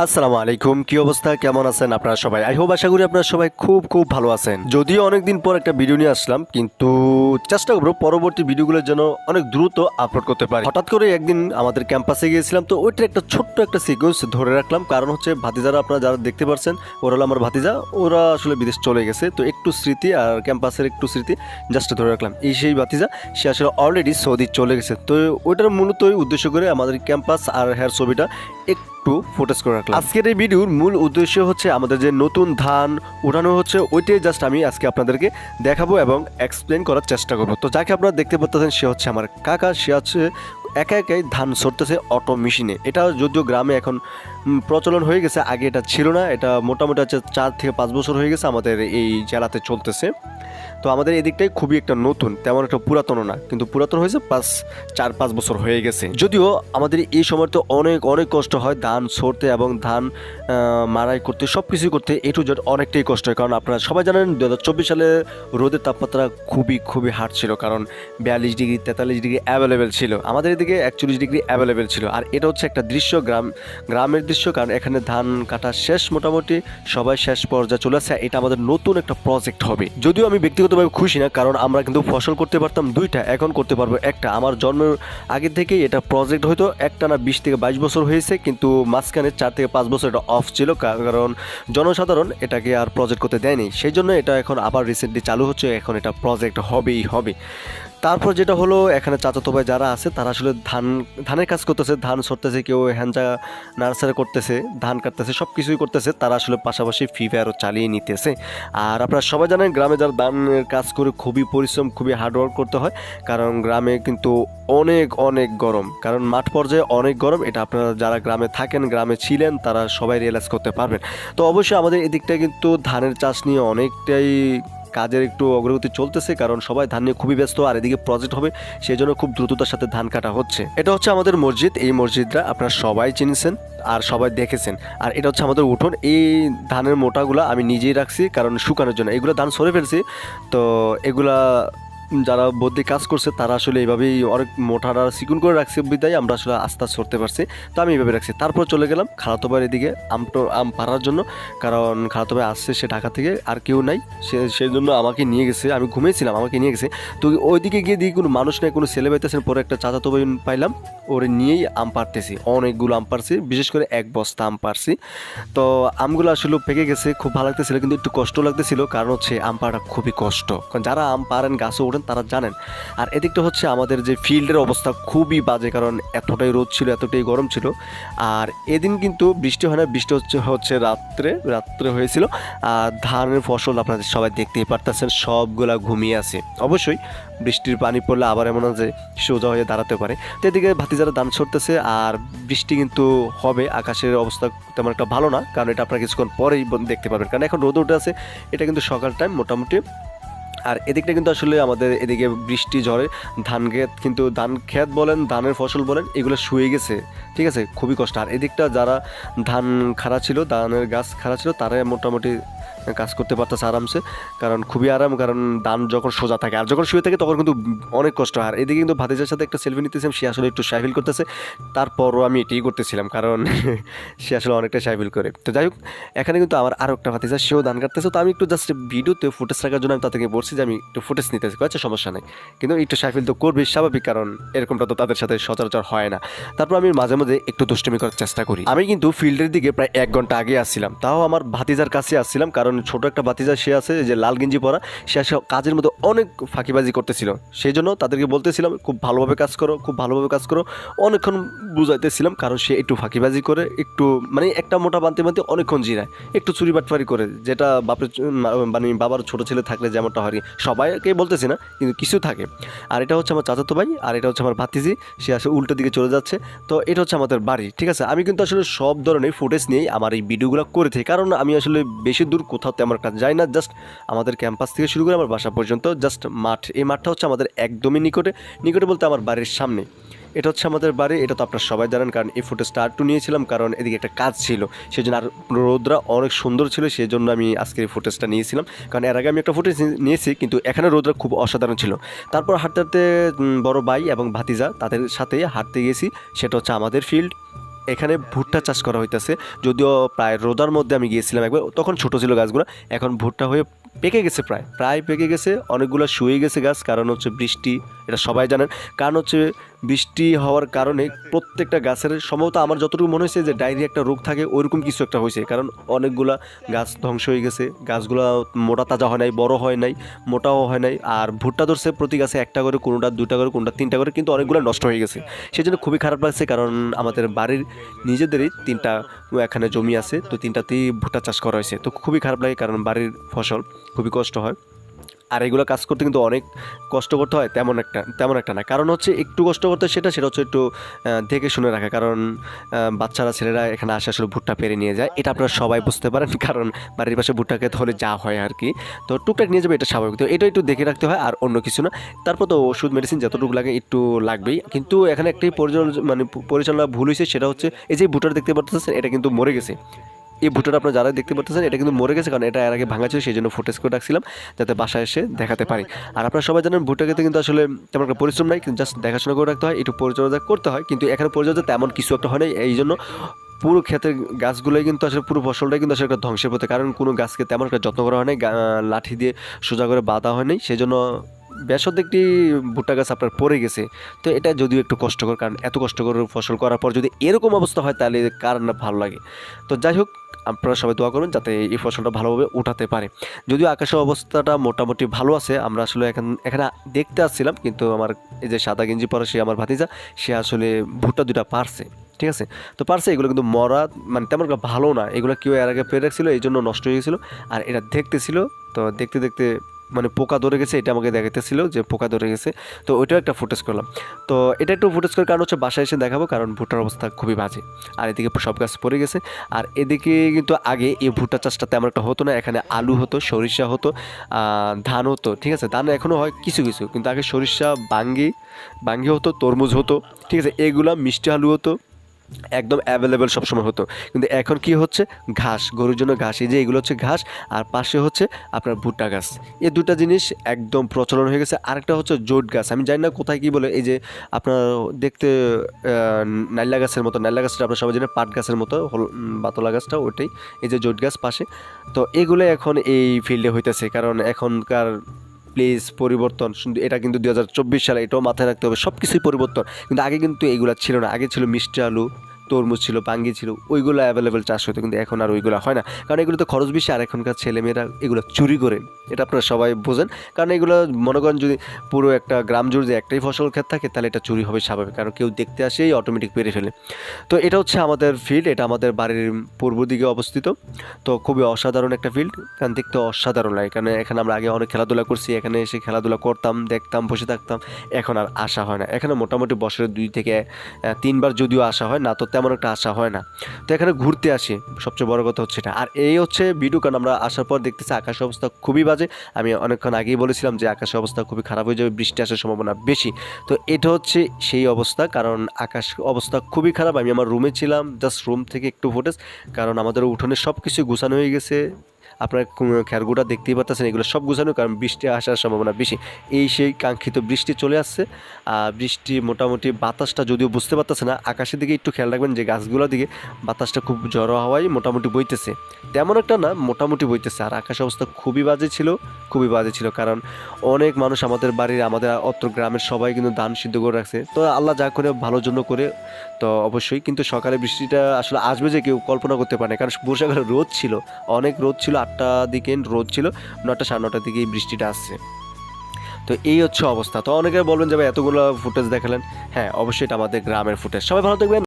আসসালামু আলাইকুম, কি অবস্থা, কেমন আছেন আপনারা সবাই? আই হোপ, আশা করি আপনারা সবাই খুব খুব ভালো আছেন। যদিও অনেকদিন পর একটা ভিডিও নিয়ে আসলাম, কিন্তু চেষ্টা করবো পরবর্তী ভিডিওগুলোর জন্য অনেক দ্রুত আপলোড করতে পারি। হঠাৎ করে একদিন আমাদের ক্যাম্পাসে গিয়েছিলাম, তো ওইটার একটা ছোট্ট একটা সিকোয়েন্স ধরে রাখলাম। কারণ হচ্ছে ভাতিজারা, আপনারা যারা দেখতে পাচ্ছেন ওরা হলো আমার ভাতিজা, ওরা আসলে বিদেশ চলে গেছে, তো একটু স্মৃতি আর ক্যাম্পাসের একটু স্মৃতি জাস্ট ধরে রাখলাম। এই সেই ভাতিজা, সে আসলে অলরেডি সৌদি চলে গেছে, তো ওইটার মূলত উদ্দেশ্য করে আমাদের ক্যাম্পাস আর হেয়ার ছবিটা একটু ফোকাস করে রাখলাম। আজকের এই ভিডিওর মূল উদ্দেশ্য হচ্ছে আমাদের যে নতুন ধান উঠানো হচ্ছে, ওইটাই জাস্ট আমি আজকে আপনাদেরকে দেখাবো এবং এক্সপ্লেন করার চেষ্টা করবো। তো যাকে আপনারা দেখতে পাচ্ছেন সে হচ্ছে আমার কাকা, সে হচ্ছে একা একাই ধান সরতেছে অটো মেশিনে। এটা যদিও গ্রামে এখন প্রচলন হয়ে গেছে, আগে এটা ছিল না। এটা মোটামুটি হচ্ছে 4 থেকে 5 বছর হয়ে গেছে আমাদের এই জেলাতে চলতেছে। তো আমাদের এদিকটাই খুবই একটা নতুন, তেমন একটা পুরাতনও না, কিন্তু পুরাতন হয়েছে 4-5 বছর হয়ে গেছে। যদিও আমাদের এই সময় তো অনেক অনেক কষ্ট হয় ধান সরতে এবং ধান মাড়াই করতে, সব কিছুই করতে এ টু জেড অনেকটাই কষ্ট হয়। কারণ আপনারা সবাই জানেন 2024 সালে রোদের তাপমাত্রা খুবই খুবই হার্ড ছিল, কারণ 42 ডিগ্রি 43 ডিগ্রি অ্যাভেলেবেল ছিল, আমাদের এদিকে 41 ডিগ্রি অ্যাভেলেবেল ছিল। আর এটা হচ্ছে একটা দৃশ্য, গ্রামের দৃশ্য, কারণ এখানে ধান কাটা শেষ, মোটামুটি সবাই শেষ পর্যায়ে চলে আসছে। এটা আমাদের নতুন একটা প্রজেক্ট হবে। যদিও আমি ব্যক্তিগতভাবে খুশি না, কারণ আমরা কিন্তু ফসল করতে পারতাম 2টা, এখন করতে পারবো একটা। আমার জন্মের আগে থেকেই এটা প্রজেক্ট হয়তো একটা না 20 থেকে 22 বছর হয়েছে, কিন্তু মাঝখানে 4 থেকে 5 বছর এটা অফ ছিল, কারণ জনসাধারণ এটাকে আর প্রজেক্ট করতে দেয়নি। সেই জন্য এটা এখন আবার রিসেন্টলি চালু হচ্ছে, এখন এটা প্রজেক্ট হবেই হবে। তারপর যেটা হলো, এখানে চাচাতো ভাই যারা আছে তারা আসলে ধানের কাজ করতেছে, ধান সরতেছে, কেউ হ্যাঞ্জা নার্সারি করতেছে, ধান কাটতেছে, সব কিছুই করতেছে। তারা আসলে পাশাপাশি ফ্রি ফায়ারও চালিয়ে নিতেছে। আর আপনারা সবাই জানেন গ্রামে যারা ধানের কাজ করে খুবই পরিশ্রম, খুবই হার্ডওয়ার্ক করতে হয়, কারণ গ্রামে কিন্তু অনেক অনেক গরম, কারণ মাঠ পর্যায়ে অনেক গরম। এটা আপনারা যারা গ্রামে থাকেন, গ্রামে ছিলেন, তারা সবাই রিয়েলাইজ করতে পারবেন। তো অবশ্যই আমাদের এদিকটা কিন্তু ধানের চাষ নিয়ে অনেকটাই কাজের একটু অগ্রগতি চলতেছে, কারণ সবাই ধান নিয়ে খুবই ব্যস্ত, আর এদিকে প্রজেক্ট হবে, সেই জন্য খুব দ্রুততার সাথে ধান কাটা হচ্ছে। এটা হচ্ছে আমাদের মসজিদ, এই মসজিদটা আপনারা সবাই চিনছেন আর সবাই দেখেছেন। আর এটা হচ্ছে আমাদের উঠোন। এই ধানের মোটাগুলো আমি নিজেই রাখছি, কারণ শুকানোর জন্য। এগুলো ধান সরে ফেলছি, তো এগুলা যারা বদ্যি কাজ করছে তারা আসলে এইভাবেই অনেক মোটারা চিকুন করে রাখছে, বিদায় আমরা আসলে আস্তে আস্তে সরতে পারছি। তো আমি এইভাবে রাখছি। তারপর চলে গেলাম খালাতো ভাইয়ের এদিকে আম পাড়ার জন্য, কারণ খালাতো ভাই আসছে সে ঢাকা থেকে, আর কেউ নাই, সেই জন্য আমাকে নিয়ে গেছে। আমি ঘুমিয়েছিলাম, আমাকে নিয়ে গেছে। তো ওইদিকে গিয়ে দিকে কোনো মানুষ নেই, কোনো ছেলে পাইতেছেন। পরে একটা চাচাতো ভাই পাইলাম, ওরে নিয়েই আম পাড়তেছি। অনেকগুলো আম পাড়ছি, বিশেষ করে 1 বস্তা আম পাড়ছি। তো আমগুলো আসলে পেকে গেছে, খুব ভালো লাগতেছিল, কিন্তু একটু কষ্ট লাগতেছিল, কারণ হচ্ছে আম পাড়া খুবই কষ্ট। কারণ যারা আম পাড়েন, গাছে ওঠেন, তারা জানেন। আর এদিকটা হচ্ছে আমাদের যে ফিল্ডের অবস্থা খুবই বাজে, কারণ এতটাই রোদ ছিল, এতটাই গরম ছিল। আর এদিন কিন্তু বৃষ্টি হয় না, বৃষ্টি হচ্ছে রাত্রে হয়েছিল। আর ধানের ফসল আপনাদের সবাই দেখতেই পারতেছেন, সবগুলা ঘুমিয়ে আছে। অবশ্যই বৃষ্টির পানি পড়লে আবার এমন যে সোজা হয়ে দাঁড়াতে পারে। তো এদিকে ভাতিজারা ধান সরতেছে, আর বৃষ্টি কিন্তু হবে। আকাশের অবস্থা তেমন একটা ভালো না, কারণ এটা আপনারা কিছুক্ষণ পরেই দেখতে পাবেন, কারণ এখন রোদ উঠে আছে। এটা কিন্তু সকাল টাইম মোটামুটি। আর এদিকটা কিন্তু আসলে আমাদের এদিকে বৃষ্টি ঝড়ে ধান ক্ষেত বলেন, ধানের ফসল বলেন, এগুলো শুয়ে গেছে। ঠিক আছে, খুবই কষ্ট। আর এদিকটা যারা ধান খাড়া ছিল, ধানের গাছ খাড়া ছিল, তারা মোটামুটি কাজ করতে পারতেছে আরামসে, কারণ খুবই আরাম। কারণ ধান যখন সোজা থাকে আর যখন শুয়ে থাকে তখন কিন্তু অনেক কষ্ট। আর এদিকে কিন্তু ভাতিজার সাথে একটা সেলফি নিতেছিলাম, সে আসলে একটু শাই ফিল করতেছে, তারপরও আমি এটাই করতেছিলাম, কারণ সে আসলে অনেকটা শাই ফিল করে। তো যাই হোক, এখানে কিন্তু আমার আরও একটা ভাতিজা, সেও ধান কাটতেছে। তো আমি একটু জাস্ট ভিডিওতে ফুটেজ রাখার জন্য আমি তাদেরকে বলছি যে আমি একটু ফুটেজ নিতেছি, আচ্ছা সমস্যা নেই, কিন্তু একটু শাই ফিল তো করবে, স্বাভাবিক, কারণ এরকমটা তো তাদের সাথে সচরাচর হয় না। তারপর আমি মাঝে মাঝে একটু দুষ্টুমি করার চেষ্টা করি। আমি কিন্তু ফিল্ডের দিকে প্রায় 1 ঘন্টা আগে আসছিলাম, তাও আমার ভাতিজার কাছে আসছিলাম, কারণ ছোট একটা ভাতিজা সে আছে, যে লাল গেঞ্জি পরা, সে আসলে কাজের মধ্যে অনেক ফাঁকিবাজি করতেছিল। সেই জন্য তাদেরকে বলতেছিলাম খুব ভালোভাবে কাজ করো, খুব ভালোভাবে কাজ করো, অনেকক্ষণ বুঝাইতেছিলাম, কারণ সে একটু ফাঁকিবাজি করে, একটু মানে একটা মোটা বানতে বানতে অনেকক্ষণ জিরায়, একটু চুরি বাটফারি করে, যেটা মানে বাবার ছোট ছেলে থাকলে যেমনটা হয়। সবাইকে বলতেছি না, কিন্তু কিছু থাকে। আর এটা হচ্ছে আমার চাচাতো ভাই, আর এটা হচ্ছে আমার ভাতিজি, সে আসলে উল্টো দিকে চলে যাচ্ছে। তো এটা হচ্ছে আমাদের বাড়ি। ঠিক আছে, আমি কিন্তু আসলে সব ধরনের ফুটেজ নিয়েই আমার এই ভিডিওগুলো করে থাকি, কারণ আমি আসলে বেশি দূর কোথাও তেমন কাজ যাই না। জাস্ট আমাদের ক্যাম্পাস থেকে শুরু করে আমার বাসা পর্যন্ত জাস্ট মাঠ, এই মাঠটা হচ্ছে আমাদের একদমই নিকটে বলতে আমার বাড়ির সামনে। এটা হচ্ছে আমাদের বাড়ি, এটা তো আপনারা সবাই জানেন, কারণ এই ফুটেজটা একটু নিয়েছিলাম, কারণ এদিকে একটা কাজ ছিল, সেই জন্য। আর রোদরা অনেক সুন্দর ছিল, সেই জন্য আমি আজকে এই ফুটেজটা নিয়েছিলাম, কারণ এর আগে আমি একটা ফুটেজ নিয়েছি, কিন্তু এখানে রোদরা খুব অসাধারণ ছিল। তারপর হাঁটতে হাঁটতে বড় ভাই এবং ভাতিজা তাদের সাথে হাঁটতে গেছি, সেটা হচ্ছে আমাদের ফিল্ড। এখানে ভুট্টা চাষ করা হইতেছে। যদিও প্রায় রোদার মধ্যে আমি গিয়েছিলাম একবার, তখন ছোট ছিল গাছগুলো, এখন ভুট্টা হয়ে পেকে গেছে, প্রায় পেকে গেছে। অনেকগুলো শুয়ে গেছে গাছ, কারণ হচ্ছে বৃষ্টি, এটা সবাই জানেন। কারণ হচ্ছে বৃষ্টি হওয়ার কারণে প্রত্যেকটা গাছের সম্ভবত আমার যতটুকু মনে হয়েছে যে ডায়রিয়া একটা রোগ থাকে, ওইরকম কিছু একটা হয়েছে, কারণ অনেকগুলা গাছ ধ্বংস হয়ে গেছে। গাছগুলো মোটা তাজা হয় নাই, বড় হয় নাই, মোটাও হয় নাই। আর ভুট্টা ধরছে প্রতি গাছে একটা করে, কোনোটা দুটা করে, কোনোটা তিনটা করে, কিন্তু অনেকগুলো নষ্ট হয়ে গেছে। সেই জন্য খুবই খারাপ লাগছে, কারণ আমাদের বাড়ির নিজেদেরই 3টা এখানে জমি আছে, তো 3টাতেই ভুট্টা চাষ করা হয়েছে। তো খুবই খারাপ লাগে, কারণ বাড়ির ফসল, খুবই কষ্ট হয়। আর এগুলো কাজ করতে কিন্তু অনেক কষ্ট করতে হয়, তেমন একটা না। কারণ হচ্ছে একটু কষ্ট করতে, সেটা হচ্ছে একটু দেখে শুনে রাখা, কারণ বাচ্চারা, ছেলেরা এখানে আসে আসলে ভুট্টা পেরে নিয়ে যায়, এটা আপনারা সবাই বুঝতে পারেন। কারণ বাড়ির পাশে ভুট্টা খেতে হলে যা হয় আর কি, তো টুকটাক নিয়ে যাবে, এটা স্বাভাবিক। তো এটা একটু দেখে রাখতে হয়, আর অন্য কিছু না। তারপর তো ওষুধ মেডিসিন যতটুকু লাগে একটু লাগবেই। কিন্তু এখানে একটি পরিচালনা ভুল হয়েছে, সেটা হচ্ছে এই যে ভুট্টাটা দেখতে পাচ্ছেন, এটা কিন্তু মরে গেছে। এই ভুট্টাটা আপনারা যারা দেখতে পাচ্ছেন, এটা কিন্তু মরে গেছে, কারণ এটা এর আগে ভাঙা ছিল, সেই জন্য ফুটেজ করে রাখছিলাম যাতে বাসায় এসে দেখাতে পারি। আর আপনারা সবাই জানেন ভুট্টা খেতে কিন্তু আসলে তেমন একটা পরিশ্রম নাই, কিন্তু জাস্ট দেখাশোনা করে রাখতে হয়, একটু পরিচর্যা করতে হয়। কিন্তু এখানে পরিচর্যা তেমন কিছু একটা হয় না, এই জন্য পুরো ক্ষেতের গাছগুলোই কিন্তু আসলে, পুরো ফসলটাই কিন্তু আসলে একটা ধ্বংসের পথে, কারণ কোনো গাছকে তেমন একটা যত্ন করা হয় নাই, লাঠি দিয়ে সোজা করে বাঁধা হয় নাই, সেই জন্য বেসদ একটি ভুট্টা গাছ আপনার পড়ে গেছে। তো এটা যদিও একটু কষ্টকর, কারণ এত কষ্ট করে ফসল করার পর যদি এরকম অবস্থা হয়, তাহলে কার না ভালো লাগে। তো যাই হোক, আপনারা সবাই দোয়া করুন যাতে এই ফসলটা ভালোভাবে উঠাতে পারে। যদিও আকাশের অবস্থাটা মোটামুটি ভালো আছে, আমরা আসলে এখানে দেখতে আসছিলাম, কিন্তু আমার এই যে সাদা গেঞ্জি পরা সে আমার ভাতিজা, সে আসলে ভুট্টা 2টা পারছে, ঠিক আছে। তো পারছে, এগুলো কিন্তু মরা তেমন একটা ভালো না, এগুলো কেউ এর আগে পেরে রাখছিল, এই জন্য নষ্ট হয়ে গেছিলো। আর এটা দেখতেছিল, তো দেখতে দেখতে পোকা ধরে গেছে, এটা আমাকে দেখাইতেছিল যে পোকা ধরে গেছে। তো ওইটাও একটা ফুটেজ করলাম। তো এটা একটু ফুটেজ করার কারণ হচ্ছে বাসায় এসে দেখাবো, কারণ ভুট্টার অবস্থা খুবই বাজে। আর এদিকে সব গাছ পড়ে গেছে। আর এদিকে কিন্তু আগে এই ভুট্টা চাষটা তেমন একটা হতো না, এখানে আলু হতো, সরিষা হতো, ধান হতো, ঠিক আছে। ধান এখনও হয় কিছু কিছু, কিন্তু আগে সরিষা, বাঙ্গি হতো, তরমুজ হতো, ঠিক আছে। এগুলা মিষ্টি আলু হতো, একদম অ্যাভেলেবেল সবসময় হতো। কিন্তু এখন কি হচ্ছে, ঘাস, গরুর জন্য ঘাস, এই যে এগুলো হচ্ছে ঘাস, আর পাশে হচ্ছে আপনার ভুট্টা গাছ। এই 2টা জিনিস একদম প্রচলন হয়ে গেছে। আরেকটা হচ্ছে জোট গাছ, আমি জানি না কোথায় কী বলে, এই যে আপনার দেখতে নাইলা গাছের মতো, নাইলা গাছটা আপনার সবাই জানেন পাট গাছের মতো, বাতলা গাছটা ওইটাই, এই যে জোট গাছ পাশে। তো এগুলো এখন এই ফিল্ডে হইতেছে, কারণ এখনকার প্লেস পরিবর্তন, এটা কিন্তু 2024 সালে, এটাও মাথায় রাখতে হবে, সব কিছুই পরিবর্তন। কিন্তু আগে কিন্তু এইগুলো ছিল না, আগে ছিল মিষ্টি আলু, তরমুজ ছিল, বাঙ্গি ছিল, ওইগুলো অ্যাভেলেবেল চাষ হতো। কিন্তু এখন আর ওইগুলো হয় না, কারণ এগুলো তো খরচ বেশি, আর এখনকার ছেলেমেয়েরা এগুলো চুরি করে, এটা আপনারা সবাই বোঝেন। কারণ এগুলো মনে করেন যদি পুরো একটা গ্রাম জুড়ে যে একটাই ফসল ক্ষেত থাকে, তাহলে এটা চুরি হবে স্বাভাবিক, কারণ কেউ দেখতে আসেই অটোমেটিক পেরে ফেলে। তো এটা হচ্ছে আমাদের ফিল্ড, এটা আমাদের বাড়ির পূর্ব দিকে অবস্থিত। তো খুবই অসাধারণ একটা ফিল্ড, কারণ দেখতে অসাধারণ লাগে, কারণ এখানে আমরা আগে অনেক খেলাধুলা করছি, এখানে এসে খেলাধুলা করতাম, দেখতাম, বসে থাকতাম। এখন আর আসা হয় না, এখানে মোটামুটি বছরে 2 থেকে 3 বার যদিও আসা হয়, না তো তেমন একটা আসা হয় না। তো এখানে ঘুরতে আসি, সবচেয়ে বড় কথা হচ্ছে এটা। আর এই হচ্ছে ভিডিও, কারণ আমরা আসার পর দেখতেছি আকাশের অবস্থা খুবই বাজে। আমি অনেকক্ষণ আগেই বলেছিলাম যে আকাশের অবস্থা খুবই খারাপ হয়ে যাবে, বৃষ্টি আসার সম্ভাবনা বেশি। তো এটা হচ্ছে সেই অবস্থা, কারণ আকাশ অবস্থা খুবই খারাপ। আমি আমার রুমে ছিলাম, জাস্ট রুম থেকে একটু ফুটেজ, কারণ আমাদের উঠোনে সব কিছু গুছানো হয়ে গেছে, আপনার খেরগুটা দেখতেই পাচ্ছেন, এগুলো সব গুছানো, কারণ বৃষ্টি আসার সম্ভাবনা বেশি। এই সেই কাঙ্ক্ষিত বৃষ্টি চলে আসছে। বৃষ্টি মোটামুটি, বাতাসটা যদিও বুঝতে পারতেছে না, আকাশের দিকে একটু খেয়াল রাখবেন যে গাছগুলোর দিকে বাতাসটা খুব ঝড়ো হাওয়ায় মোটামুটি বইতেছে, তেমন একটা না, মোটামুটি বইতেছে। আর আকাশ অবস্থা খুবই বাজে ছিল, কারণ অনেক মানুষ আমাদের বাড়ির, আমাদের অত্র গ্রামের সবাই কিন্তু ধান সিদ্ধ করে রাখছে। তো আল্লাহ যা করে ভালোর জন্য করে, তো অবশ্যই। কিন্তু সকালে বৃষ্টিটা আসলে আসবে যে কেউ কল্পনা করতে পারে না, কারণ বর্ষাকালে রোদ ছিল, অনেক রোদ ছিল, 8টার দিকে রোদ ছিল, 9টা, 9:30 দিকে এই বৃষ্টিটা আসছে। তো এই হচ্ছে অবস্থা। তো অনেকে বলবেন যে ভাই এতগুলো ফুটেজ দেখালেন, হ্যাঁ অবশ্যই এটা আমাদের গ্রামের ফুটেজ। সবাই ভালো থাকবেন।